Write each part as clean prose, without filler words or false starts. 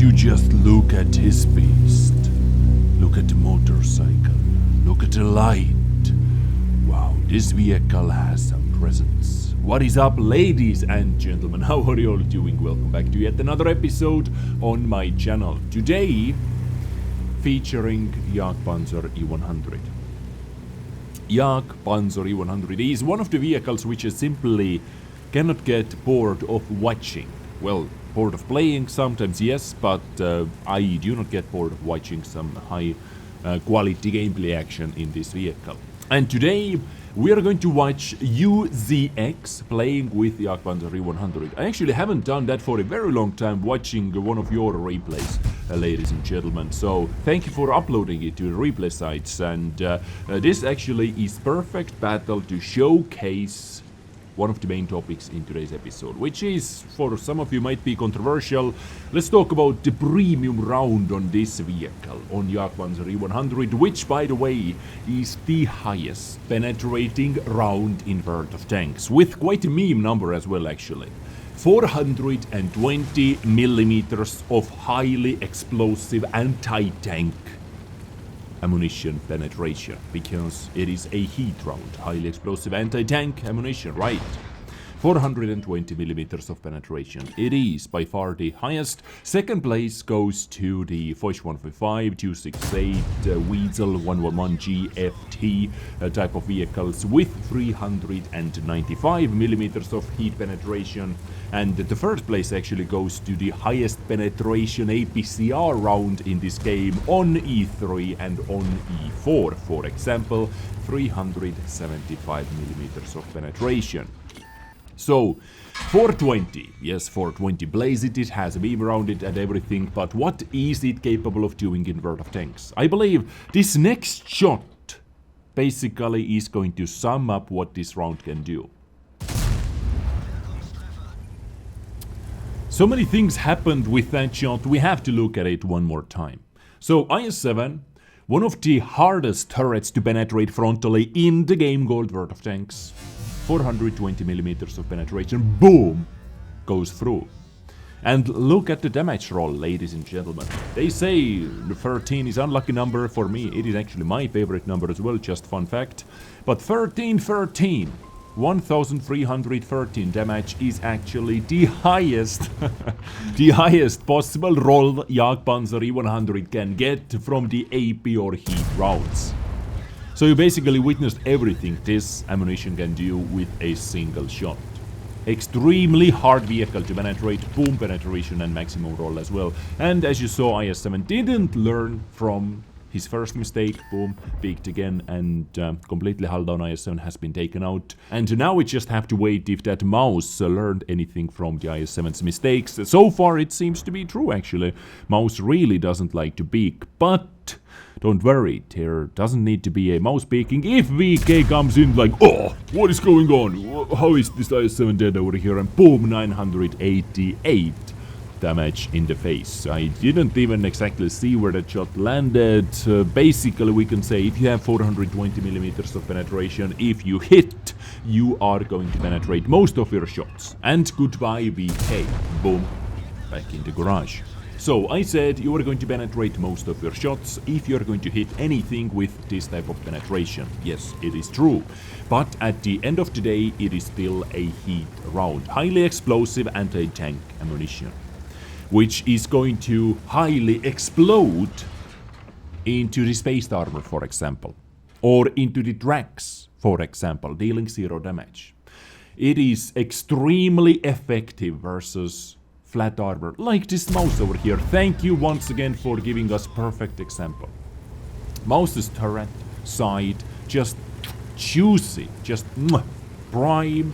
you just look at his beast? Look at the motorcycle. Look at the light. Wow, this vehicle has some presence. What is up, ladies and gentlemen? How are you all doing? Welcome back to yet another episode on my channel. Today, featuring JagdPanzer E-100. JagdPanzer E-100 is one of the vehicles which I simply cannot get bored of watching. Well, bored of playing sometimes, yes, but I do not get bored of watching some high quality gameplay action in this vehicle. And today we are going to watch UZX playing with JagdPanzer E-100. I actually haven't done that for a very long time, watching one of your replays, ladies and gentlemen. So thank you for uploading it to the replay sites. And this actually is perfect battle to showcase one of the main topics in today's episode, which is, for some of you, might be controversial. Let's talk about the premium round on this vehicle, on JagdPanzer E-100, which, by the way, is the highest penetrating round in World of Tanks, with quite a meme number as well, actually. 420 millimeters of highly explosive anti-tank ammunition penetration, because it is a heat round, highly explosive anti-tank ammunition, right? 420 millimeters of penetration. It is by far the highest. Second place goes to the Foch 155, 268, Weasel 111 GFT type of vehicles with 395 millimeters of heat penetration. And the first place actually goes to the highest penetration APCR round in this game on E3 and on E4, for example, 375 millimeters of penetration. So, 420, yes, 420, blaze it has a beam around it and everything, but what is it capable of doing in World of Tanks? I believe this next shot basically is going to sum up what this round can do. So many things happened with that shot, we have to look at it one more time. So, IS-7, one of the hardest turrets to penetrate frontally in the game called World of Tanks. 420 millimeters of penetration, boom, goes through. And look at the damage roll, ladies and gentlemen. They say the 13 is unlucky number. For me, it is actually my favorite number as well, just fun fact. But 1313 damage is actually the highest, the highest possible roll JagdPanzer E-100 can get from the AP or heat rounds. So you basically witnessed everything this ammunition can do with a single shot. Extremely hard vehicle to penetrate, boom penetration and maximum roll as well. And as you saw, IS-7 didn't learn from his first mistake, boom, peaked again, and completely hull down IS-7 has been taken out. And now we just have to wait if that mouse learned anything from the IS-7's mistakes. So far it seems to be true, actually. Mouse really doesn't like to peak, but don't worry, there doesn't need to be a mouse peeking if VK comes in like, oh, what is going on? How is this IS-7 dead over here? And boom, 988 damage in the face. I didn't even exactly see where that shot landed. Basically, we can say if you have 420 millimeters of penetration, if you hit, you are going to penetrate most of your shots. And goodbye, VK. Boom, back in the garage. So I said you are going to penetrate most of your shots if you are going to hit anything with this type of penetration. Yes, it is true. But at the end of the day, it is still a heat round. Highly explosive anti-tank ammunition, which is going to highly explode into the space armor, for example. Or into the tracks, for example, dealing 0 damage. It is extremely effective versus flat armor, like this mouse over here. Thank you once again for giving us perfect example. Mouse's turret, side, just juicy, just prime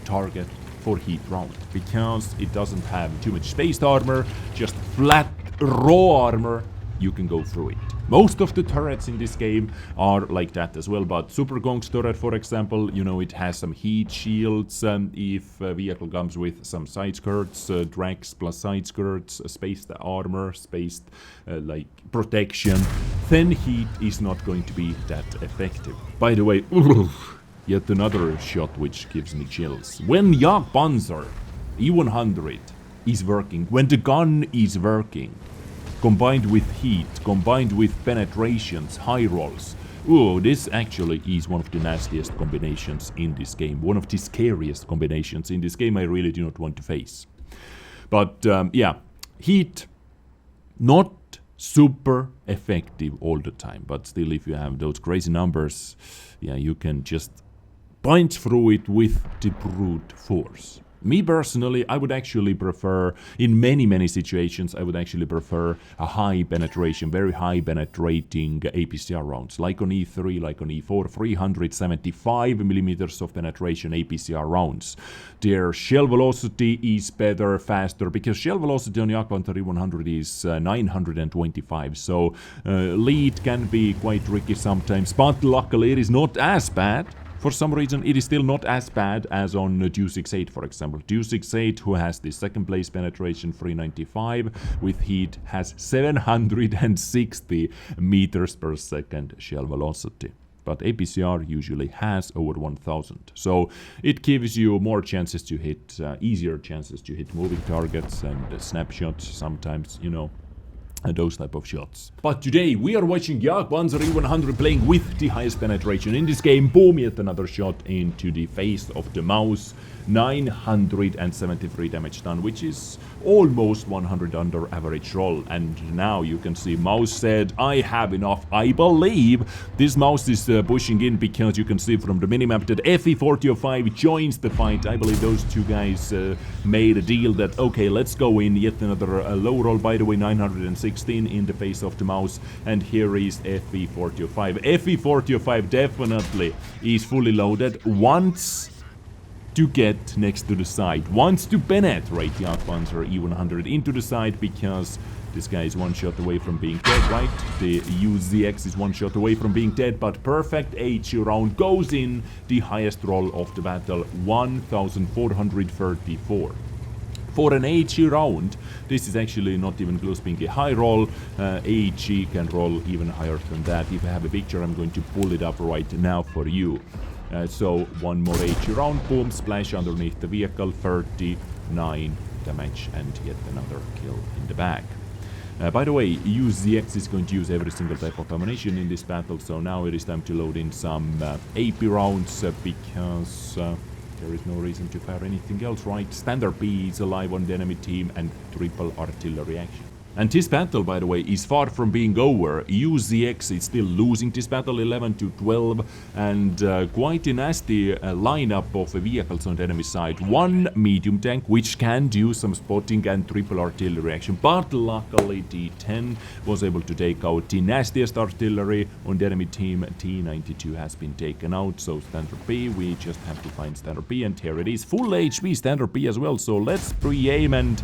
target for heat round, because it doesn't have too much space armor, just flat raw armor, you can go through it. Most of the turrets in this game are like that as well, but Super Gong's turret, for example, you know, it has some heat shields, if a vehicle comes with some side skirts, tracks plus side skirts, spaced armor, spaced like protection, then heat is not going to be that effective. By the way, yet another shot which gives me chills. When JagdPanzer E-100 is working, when the gun is working, combined with heat, combined with penetrations, high rolls, ooh, this actually is one of the nastiest combinations in this game. One of the scariest combinations in this game I really do not want to face. But yeah, heat, not super effective all the time, but still if you have those crazy numbers, yeah, you can just punch through it with the brute force. Me personally, I would actually prefer, in many situations, I would actually prefer a high penetration, very high penetrating APCR rounds, like on E3, like on E4, 375 millimeters of penetration APCR rounds. Their shell velocity is better, faster, because shell velocity on JagdPanzer E-100 is 925, so lead can be quite tricky sometimes, but luckily it is not as bad. For some reason, it is still not as bad as on Deus 68, for example. Deus 68, who has the second place penetration, 395, with heat, has 760 meters per second shell velocity. But APCR usually has over 1000. So it gives you more chances to hit, easier chances to hit moving targets and snapshots sometimes, you know. Those type of shots. But today we are watching JagdPanzer E-100 playing with the highest penetration in this game. Boom, yet another shot into the face of the mouse. 973 damage done, which is almost 100 under average roll. And now you can see mouse said, I have enough. I believe this mouse is pushing in because you can see from the minimap that FE4005 joins the fight. I believe those two guys made a deal that, okay, let's go in. Yet another low roll, by the way, 916 in the face of the mouse. And here is FE4005. FE4005 definitely is fully loaded. Wants to get next to the side, wants to penetrate the JagdPanzer E-100 into the side, because this guy is one shot away from being dead, right? The UZX is one shot away from being dead, but perfect HE round goes in, the highest roll of the battle, 1434. For an HE round, this is actually not even close being a high roll. HE can roll even higher than that. If I have a picture, I'm going to pull it up right now for you. So one more HE round, boom, splash underneath the vehicle, 39 damage, and yet another kill in the back. By the way, UZX is going to use every single type of ammunition in this battle, so now it is time to load in some AP rounds, because there is no reason to fire anything else, right? Standard B is alive on the enemy team, and triple artillery action. And this battle, by the way, is far from being over. UZX is still losing this battle, 11-12, and quite a nasty lineup of vehicles on the enemy side. One medium tank, which can do some spotting and triple artillery action, but luckily T10 was able to take out the nastiest artillery on the enemy team. T92 has been taken out, so standard B, we just have to find standard B, and here it is, full HP standard B as well, so let's pre-aim, and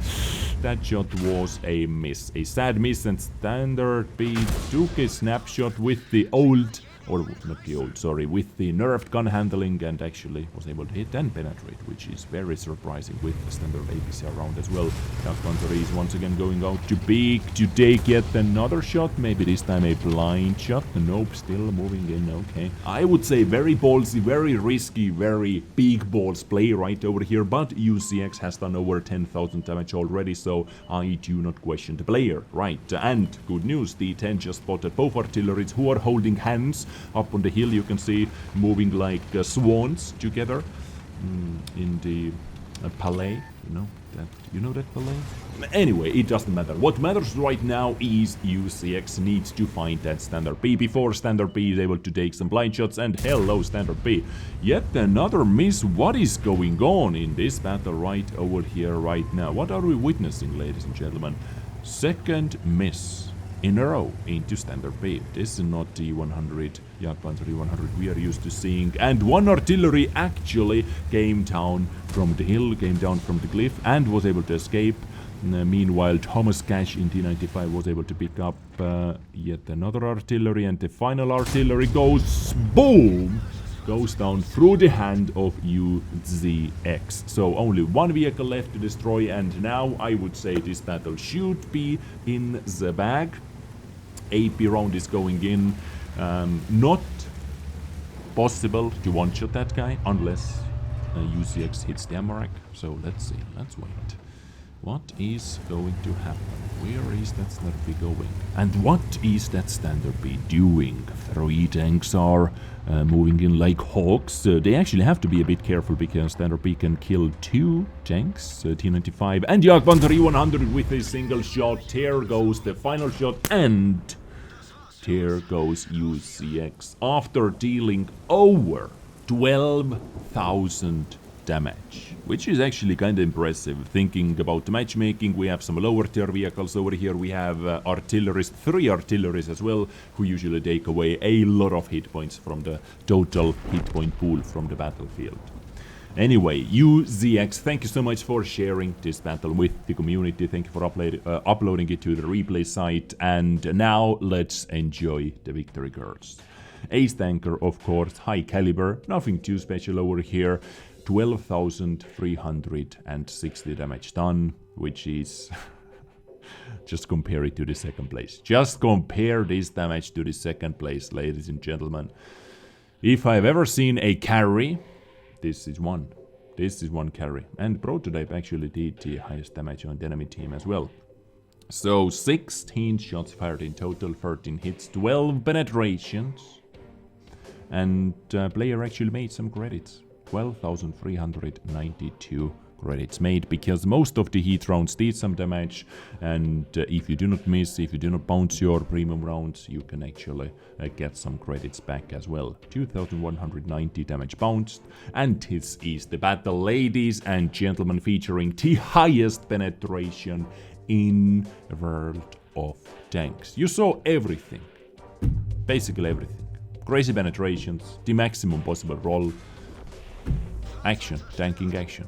that shot was a miss. A sad miss, and standard B took a snapshot with the old, or not the old, sorry, with the nerfed gun handling, and actually was able to hit and penetrate, which is very surprising with the standard APCR round as well. JagdPanzer is once again going out to peek to take yet another shot, maybe this time a blind shot. Nope, still moving in, okay. I would say very ballsy, very risky, very big balls play right over here, but UZX has done over 10,000 damage already, so I do not question the player, right? And good news, the 10 just spotted both artilleries who are holding hands up on the hill. You can see moving like swans together in the palais, you know that palais? Anyway, it doesn't matter. What matters right now is UZX needs to find that standard B before standard B is able to take some blind shots, and hello standard B. Yet another miss. What is going on in this battle right over here right now? What are we witnessing, ladies and gentlemen? Second miss in a row into standard B. This is not the E-100, JagdPanzer E-100 we are used to seeing. And one artillery actually came down from the hill, came down from the cliff, and was able to escape. Meanwhile, Thomas Cash in T95 was able to pick up yet another artillery, and the final artillery goes boom! Goes down through the hand of UZX. So only one vehicle left to destroy, and now I would say this battle should be in the bag. AP round is going in. Not possible to one-shot that guy unless UZX hits the ammo rack. So let's see, let's wait. What is going to happen? Where is that Standard B going? And what is that Standard B doing? 3 tanks are moving in like hawks. They actually have to be a bit careful because Standard B can kill 2 tanks, T-95 and JagdPanzer E-100 with a single shot. There goes the final shot, and there goes UZX after dealing over 12,000 damage, which is actually kind of impressive. Thinking about the matchmaking, we have some lower tier vehicles over here. We have artilleries, 3 artilleries as well, who usually take away a lot of hit points from the total hit point pool from the battlefield. Anyway, UZX, thank you so much for sharing this battle with the community. Thank you for uploading it to the replay site. And now let's enjoy the victory cards. Ace tanker, of course, high caliber, nothing too special over here. 12,360 damage done, which is... just compare it to the second place. Just compare this damage to the second place, ladies and gentlemen. If I've ever seen a carry, this is one. This is one carry. And Prototype actually did the highest damage on the enemy team as well. So 16 shots fired in total, 13 hits, 12 penetrations. And player actually made some credits. 12,392 credits made, because most of the heat rounds did some damage, and if you do not miss, if you do not bounce your premium rounds, you can actually get some credits back as well. 2,190 damage bounced, and this is the battle, ladies and gentlemen, featuring the highest penetration in World of Tanks. You saw everything, basically everything. Crazy penetrations, the maximum possible roll. Action, tanking action.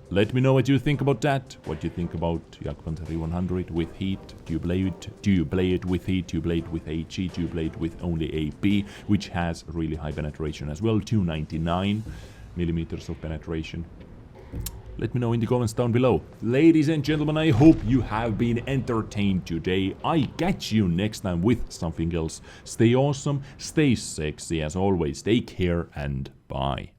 Let me know what you think about that. What do you think about JagdPanzer E-100 with heat? Do you play it with heat? Do you play it with HE? Do you play it with only AP, which has really high penetration as well, 299 millimeters of penetration? Let me know in the comments down below. Ladies and gentlemen, I hope you have been entertained today. I catch you next time with something else. Stay awesome, stay sexy as always. Take care and bye.